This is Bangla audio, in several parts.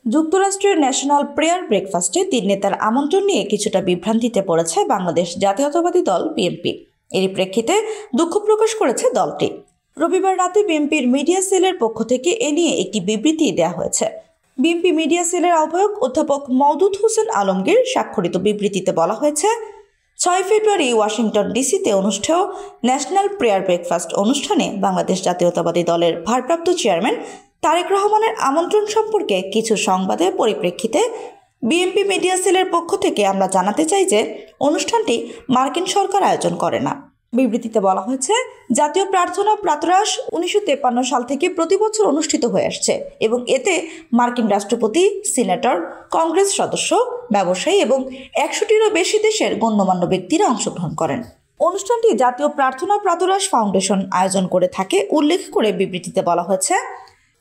যুক্তরাষ্ট্রের ন্যাশনাল প্রেয়ার ব্রেকফাস্টে তিন নেতার আমন্ত্রণ নিয়ে কিছুটা বিভ্রান্তিতে পড়েছে বাংলাদেশ জাতীয়তাবাদী দল বিএনপি। এরই প্রেক্ষিতে দুঃখ প্রকাশ করেছে দলটি। রবিবার রাতে বিএনপির মিডিয়া সেলের পক্ষ থেকে এ নিয়ে একটি বিবৃতি দেওয়া হয়েছে। বিএনপি মিডিয়া সেলের আহ্বায়ক অধ্যাপক মওদুদ হোসেন আলমগীর স্বাক্ষরিত বিবৃতিতে বলা হয়েছে, 6 ফেব্রুয়ারি ওয়াশিংটন ডিসিতে অনুষ্ঠেয় ন্যাশনাল প্রেয়ার ব্রেকফাস্ট অনুষ্ঠানে বাংলাদেশ জাতীয়তাবাদী দলের ভারপ্রাপ্ত চেয়ারম্যান তারেক রহমানের আমন্ত্রণ সম্পর্কে কিছু সংবাদের পরিপ্রেক্ষিতে বিএনপি মিডিয়া সেলের পক্ষ থেকে আমরা জানাতে চাই যে অনুষ্ঠানটি মার্কিন সরকার আয়োজন করে না। বিবৃতিতে বলা হয়েছে, জাতীয় প্রার্থনা প্রাতরাশ 1953 সাল থেকে প্রতি বছর অনুষ্ঠিত হয়ে আসছে এবং এতে মার্কিন রাষ্ট্রপতি, সিনেটর, কংগ্রেস সদস্য, ব্যবসায়ী এবং 100টিরও বেশি দেশের গণ্যমান্য ব্যক্তিরা অংশগ্রহণ করেন। অনুষ্ঠানটি জাতীয় প্রার্থনা প্রাতরাশ ফাউন্ডেশন আয়োজন করে থাকে উল্লেখ করে বিবৃতিতে বলা হয়েছে,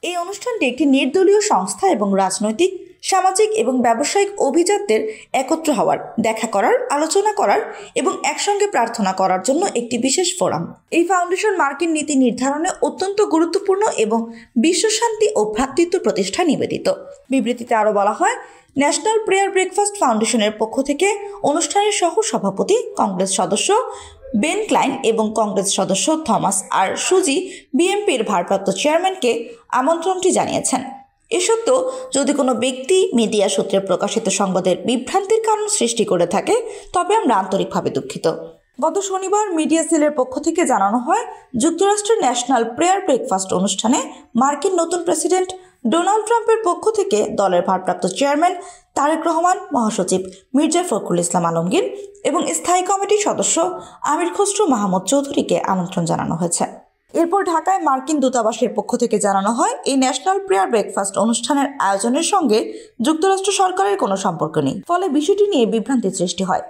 এই অনুষ্ঠানটি একটি নির্দলীয় সংস্থা এবং রাজনৈতিক, সামাজিক এবং ব্যবসায়িক অভিজাতদের একত্র হওয়ার, দেখা করার, আলোচনা করার এবং একসঙ্গে প্রার্থনা করার জন্য একটি বিশেষ ফোরাম। এই ফাউন্ডেশন মার্কিন নীতি নির্ধারণে অত্যন্ত গুরুত্বপূর্ণ এবং বিশ্বশান্তি ও ভ্রাতৃত্ব প্রতিষ্ঠায় নিবেদিত। বিবৃতিতে আরও বলা হয়, ন্যাশনাল প্রেয়ার ব্রেকফাস্ট ফাউন্ডেশনের পক্ষ থেকে অনুষ্ঠানের সহ সভাপতি, কংগ্রেস সদস্য বেন ক্লাইন এবং কংগ্রেস সদস্য থমাস আর সুজি বিএনপির ভারপ্রাপ্ত চেয়ারম্যানকে আমন্ত্রণটি জানিয়েছেন। এ সত্ত্বেও যদি কোনো ব্যক্তি মিডিয়া সূত্রে প্রকাশিত সংবাদের বিভ্রান্তির কারণ সৃষ্টি করে থাকে তবে আমরা আন্তরিকভাবে দুঃখিত। গত শনিবার মিডিয়া সেলের পক্ষ থেকে জানানো হয়, যুক্তরাষ্ট্রের ন্যাশনাল প্রেয়ার ব্রেকফাস্ট অনুষ্ঠানে মার্কিন নতুন প্রেসিডেন্ট ডোনাল্ড ট্রাম্পের পক্ষ থেকে দলের ভারপ্রাপ্ত চেয়ারম্যান তারেক রহমান, মহাসচিব মির্জা ফখরুল ইসলাম আলমগীর এবং স্থায়ী কমিটির সদস্য আমির খসরু মাহমুদ চৌধুরীকে আমন্ত্রণ জানানো হয়েছে। এরপর ঢাকায় মার্কিন দূতাবাসের পক্ষ থেকে জানানো হয়, এই ন্যাশনাল প্রেয়ার ব্রেকফাস্ট অনুষ্ঠানের আয়োজনের সঙ্গে যুক্তরাষ্ট্র সরকারের কোনো সম্পর্ক নেই, ফলে বিষয়টি নিয়ে বিভ্রান্তির সৃষ্টি হয়।